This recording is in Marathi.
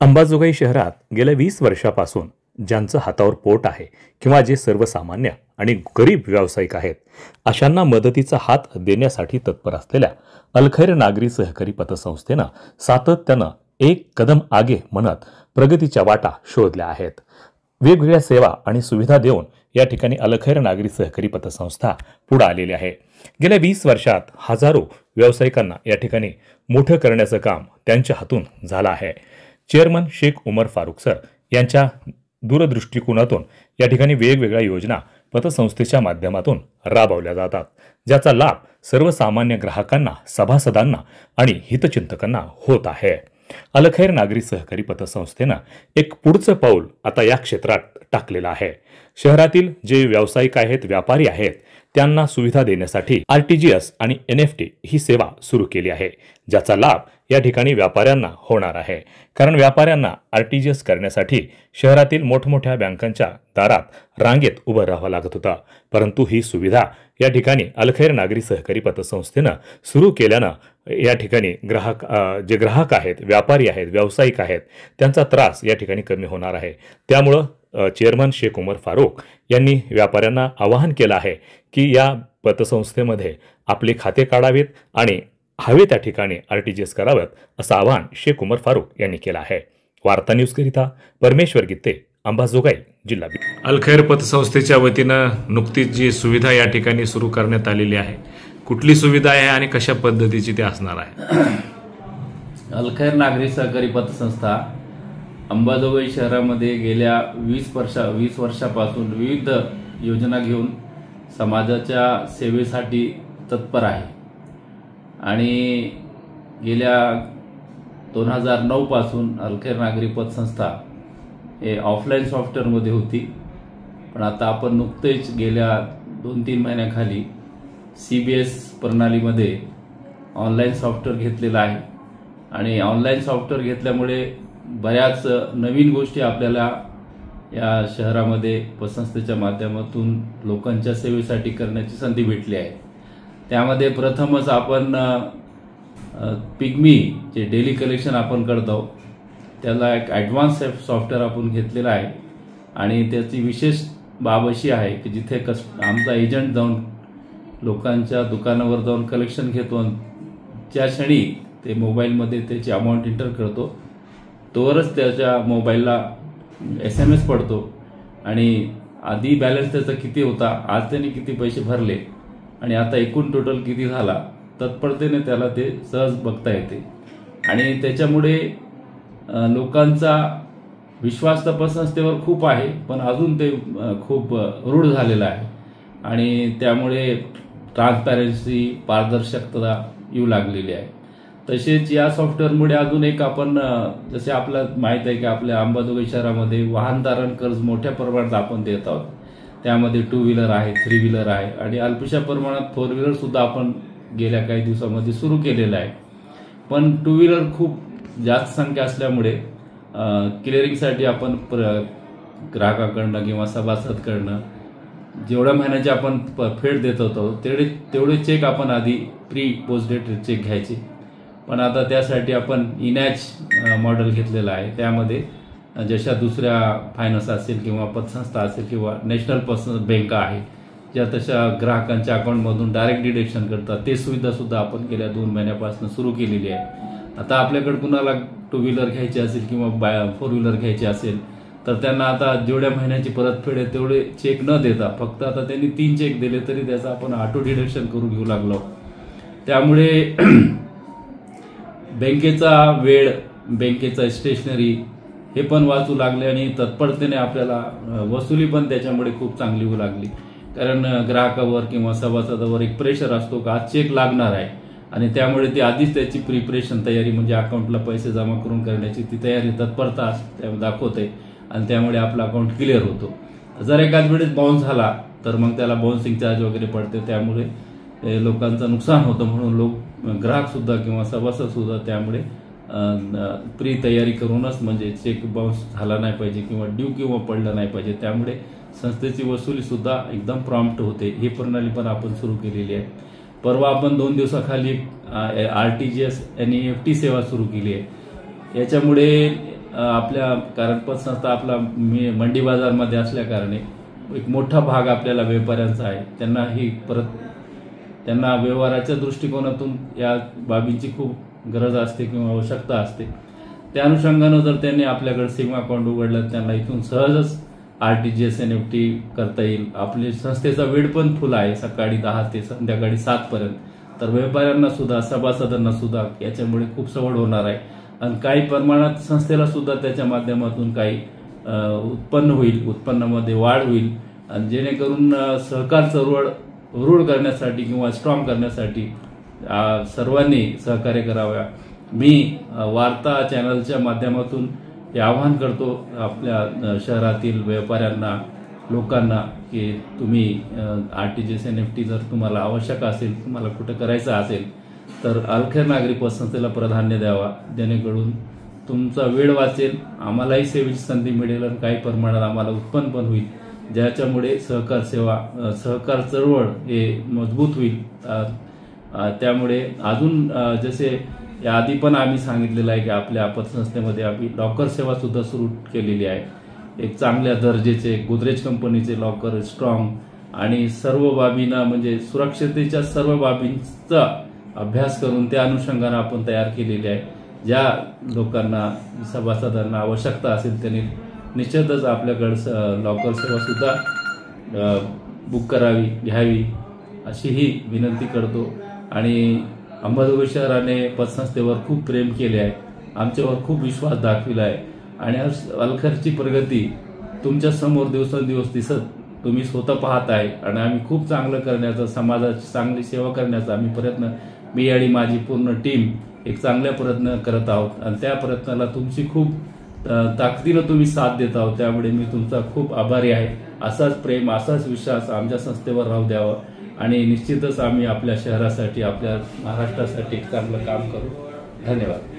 अंबाजोगाई शहरात गेल्या 20 वर्षापासून ज्यांचं हातावर पोट आहे किंवा जे सर्वसामान्य आणि गरीब व्यावसायिक आहेत अशांना मदतीचा हात देण्यासाठी तत्पर असलेल्या अलखैर नागरी सहकारी पतसंस्थेनं सातत्यानं एक कदम आगे म्हणत प्रगतीच्या वाटा शोधल्या आहेत। वेगवेगळ्या सेवा आणि सुविधा देऊन या ठिकाणी अलखैर नागरी सहकारी पतसंस्था पुढे आलेली आहे। गेल्या 20 वर्षात हजारो व्यावसायिकांना या ठिकाणी मोठं करण्याचं काम त्यांच्या हातून झालं आहे। चेअरमन शेख उमर फारूक सर यांच्या दूरदृष्टिकोनातून या ठिकाणी वेगवेगळ्या योजना पतसंस्थेच्या माध्यमातून राबवल्या जातात, ज्याचा लाभ सर्वसामान्य ग्राहकांना, सभासदांना आणि हितचिंतकांना होत आहे। अलखैर नागरी सहकारी पतसंस्थेनं एक पुढचं पाऊल आता या क्षेत्रात टाकलेलं आहे। शहरातील जे व्यावसायिक आहेत, व्यापारी आहेत, त्यांना सुविधा देण्यासाठी आरटीजीएस आणि एनएफटी ही सेवा सुरू केली आहे, ज्याचा लाभ या ठिकाणी व्यापाऱ्यांना होणार आहे। कारण व्यापाऱ्यांना आरटीजीएस करण्यासाठी शहरातील मोठमोठ्या बँकांच्या दारात रांगेत उभं राहावं लागत होतं, परंतु ही सुविधा या ठिकाणी अलखैर नागरी सहकारी पतसंस्थेनं सुरू केल्यानं या ठिकाणी जे ग्राहक आहेत, व्यापारी आहेत, व्यावसायिक आहेत, त्यांचा त्रास या ठिकाणी कमी होणार आहे। त्यामुळं चेअरमन शेख उमर फारूक यांनी व्यापाऱ्यांना आवाहन केलं आहे की या पतसंस्थेमध्ये आपले खाते काढावेत आणि हवे त्या ठिकाणी आरटीजीएस करावेत, असं आवाहन शेख उमर फारूक यांनी केलं आहे। वार्ता न्यूजकरिता परमेश्वर गित्ते, अंबाजोगाई, जिल्हा बीड। अलखैर पतसंस्थेच्या वतीनं नुकतीच जी सुविधा या ठिकाणी सुरू करण्यात आलेली आहे, कुठली सुविधा आहे आणि कशा पद्धतीची ती असणार आहे? अलखैर नागरी सहकारी पतसंस्था अंबाजोगाई शहरामध्ये गेल्या 20 वर्षापासून विविध योजना घेऊन समाजाच्या सेवेसाठी तत्पर आहे आणि गेल्या 2009 पासून अलखैर नागरी पतसंस्था हे ऑफलाईन सॉफ्टवेअरमध्ये होती, पण आता आपण नुकतेच गेल्या 2-3 महिन्याखाली CBS प्रणालीमध्ये ऑनलाईन सॉफ्टवेअर घेतलेलं आहे आणि ऑनलाईन सॉफ्टवेअर घेतल्यामुळे बऱ्याच नवीन गोष्टी आपल्याला या शहरामध्ये पतसंस्थेच्या माध्यमातून लोकांच्या सेवेसाठी करण्याची संधी भेटली आहे। त्यामध्ये प्रथमच आपण पिग्मी जे डेली कलेक्शन आपण करतो त्याला एक ॲडव्हान्स सॉफ्टवेअर आपण घेतलेला आहे आणि त्याची विशेष बाब अशी आहे की जिथे आमचा एजंट जाऊन लोकांच्या दुकानावर जाऊन कलेक्शन घेतो, ज्या क्षणी ते मोबाईलमध्ये त्याची अमाऊंट एंटर करतो तोवरच त्याच्या मोबाईलला SMS पडतो आणि आधी बॅलन्स त्याचा किती होता, आज त्यांनी किती पैसे भरले आणि आता एकूण टोटल किती झाला, तत्परतेने त्याला ते सहज बघता येते आणि त्याच्यामुळे लोकांचा विश्वास तर पतसंस्थेवर खूप आहे, पण अजून ते खूप रूढ झालेलं आहे आणि त्यामुळे ट्रान्सपॅरन्सी, पारदर्शकता येऊ लागलेली आहे। तसेच या सॉफ्टवेअरमुळे अजून एक आपण जसे आपल्याला माहीत आहे की आपल्या अंबाजोगाई शहरामध्ये वाहनधारण कर्ज मोठ्या प्रमाणात आपण देत आहोत, त्यामध्ये 2 व्हीलर आहे, 3 व्हीलर आहे आणि अल्पशा प्रमाणात 4 व्हीलर सुद्धा आपण गेल्या काही दिवसामध्ये सुरू केलेलं आहे। पण 2 व्हीलर खूप जास्त संख्या असल्यामुळे क्लिअरिंगसाठी आपण ग्राहकाकडनं किंवा सभासदकडनं जेवढ्या महिन्याचे आपण फेड देत होतो तेवढे चेक आपण आधी प्री पोस्ट डेट चेक घ्यायचे, पण आता त्यासाठी आपण इनॅच मॉडेल घेतलेलं आहे। त्यामध्ये जशा दुसऱ्या फायनान्स असेल किंवा पतसंस्था असेल किंवा नॅशनल बँका आहे ज्या तशा ग्राहकांच्या अकाउंटमधून डायरेक्ट डिडक्शन करतात, ते सुविधा सुद्धा आपण गेल्या 2 महिन्यापासून सुरू केलेली आहे। आता आपल्याकडे कुणाला 2 व्हीलर घ्यायची असेल किंवा 4 व्हीलर घ्यायची असेल तर त्यांना आता जेवढ्या महिन्याची परतफेड आहे तेवढे चेक न देता फक्त आता त्यांनी 3 चेक दिले तरी त्याचं आपण ऑटो डिडक्शन करून घेऊ लागलो। त्यामुळे बँकेचा वेळ, बँकेचा स्टेशनरी हे पण वाचू लागले आणि तत्परतेने आपल्याला वसुली पण त्याच्यामुळे खूप चांगली होऊ लागली, कारण ग्राहकावर किंवा सभासदावर एक प्रेशर असतो का आज चेक लागणार आहे आणि त्यामुळे ते आधीच त्याची प्रिपरेशन तयारी म्हणजे अकाउंटला पैसे जमा करून करण्याची ती तयारी तत्परता दाखवते आणि त्यामुळे आपला अकाउंट क्लिअर होतो। जर एकाच वेळेस बाउन्स झाला तर मग त्याला बाउन्सिंग चार्ज वगैरे पडते, त्यामुळे लोकांचं नुकसान होतं, म्हणून ग्राहक सुद्धा किंवा सभासद सुद्धा त्यामुळे प्री तयारी करूनच म्हणजे चेक बाउन्स झाला नाही पाहिजे किंवा ड्यू किंवा पडलं नाही पाहिजे, त्यामुळे संस्थेची वसुली सुद्धा एकदम प्रॉम्प्ट होते। ही प्रणाली पण आपण सुरू केलेली आहे। परवा आपण 2 दिवसाखाली आरटीजीएस आणि EFT सेवा सुरू केली आहे। याच्यामुळे आपल्या कारण पतसंस्था आपला मंडी बाजारमध्ये असल्या कारणे एक मोठा भाग आपल्याला व्यापाऱ्यांचा आहे. त्यांना व्यवहाराच्या दृष्टिकोनातून या बाबींची खूप गरज असते किंवा आवश्यकता असते. त्या अनुषंगानं जर त्यांनी आपल्याकडे सेविंग अकाउंट उघडलं त्यांना इथून सहजच RTGS NEFT करता येईल. आपली संस्थेचा वेळ पण फुल आहे, सकाळी 10 ते संध्याकाळी 7 पर्यंत. तर व्यापाऱ्यांना सुद्धा सभासदांना सुद्धा याच्यामुळे खूप सवड होणार आहे आणि काही प्रमाणात संस्थेला सुद्धा त्याच्या माध्यमातून काही उत्पन्न होईल, उत्पन्नामध्ये वाढ होईल आणि जेणेकरून सहकार चळवळ रूढ करण्यासाठी किंवा स्ट्रॉंग करण्यासाठी सर्वांनी सहकार्य कराव्या. मी वार्ता चॅनलच्या माध्यमातून हे आवाहन करतो आपल्या शहरातील व्यापाऱ्यांना, लोकांना की तुम्ही RTGS NEFT जर तुम्हाला आवश्यक असेल, तुम्हाला कुठं करायचं असेल तर अलखेर नागरी पतसंस्थेला प्राधान्य द्यावा, जेणेकरून तुमचा वेळ वाचेल, आम्हालाही सेवेची संधी मिळेल आणि काही प्रमाणात आम्हाला उत्पन्न पण होईल, ज्याच्यामुळे सहकार चळवळ हे मजबूत होईल. त्यामुळे अजून जसे याआधी पण आम्ही सांगितलेलं आहे की आपल्या पतसंस्थेमध्ये आम्ही लॉकर सेवा सुद्धा सुरू केलेली आहे. एक चांगल्या दर्जाचे गोदरेज कंपनीचे लॉकर, स्ट्रॉंग आणि सर्व बाबींना म्हणजे सुरक्षतेच्या सर्व बाबींचा अभ्यास करून त्या अनुषंगाने आपण तयार केलेली आहे. ज्या लोकांना सभासदांना आवश्यकता असेल त्यांनी निश्चितच आपल्याकडे लॉकर सेवा सुद्धा बुक करावी, घ्यावी अशी ही विनंती करतो. आणि अंबाजोगाई शहराने पतसंस्थेवर खूप प्रेम केले आहे, आमच्यावर खूप विश्वास दाखविला आहे आणि अलखेरची प्रगती तुमच्या समोर दिवसेंदिवस दिसत तुम्ही स्वतः पाहत आहे आणि आम्ही खूप चांगलं करण्याचा, समाजाची चांगली सेवा करण्याचा आम्ही प्रयत्न, मी आणि माझी पूर्ण टीम एक चांगल्या प्रयत्न करत आहोत आणि त्या प्रयत्नाला तुमची खूप ताकदीनं तुम्ही साथ देत आहोत. त्यामुळे मी तुमचा खूप आभारी आहे. असाच प्रेम, असाच विश्वास आमच्या संस्थेवर राहू द्यावा आणि निश्चितच आम्ही आपल्या शहरासाठी, आपल्या महाराष्ट्रासाठी चांगलं काम करू. धन्यवाद.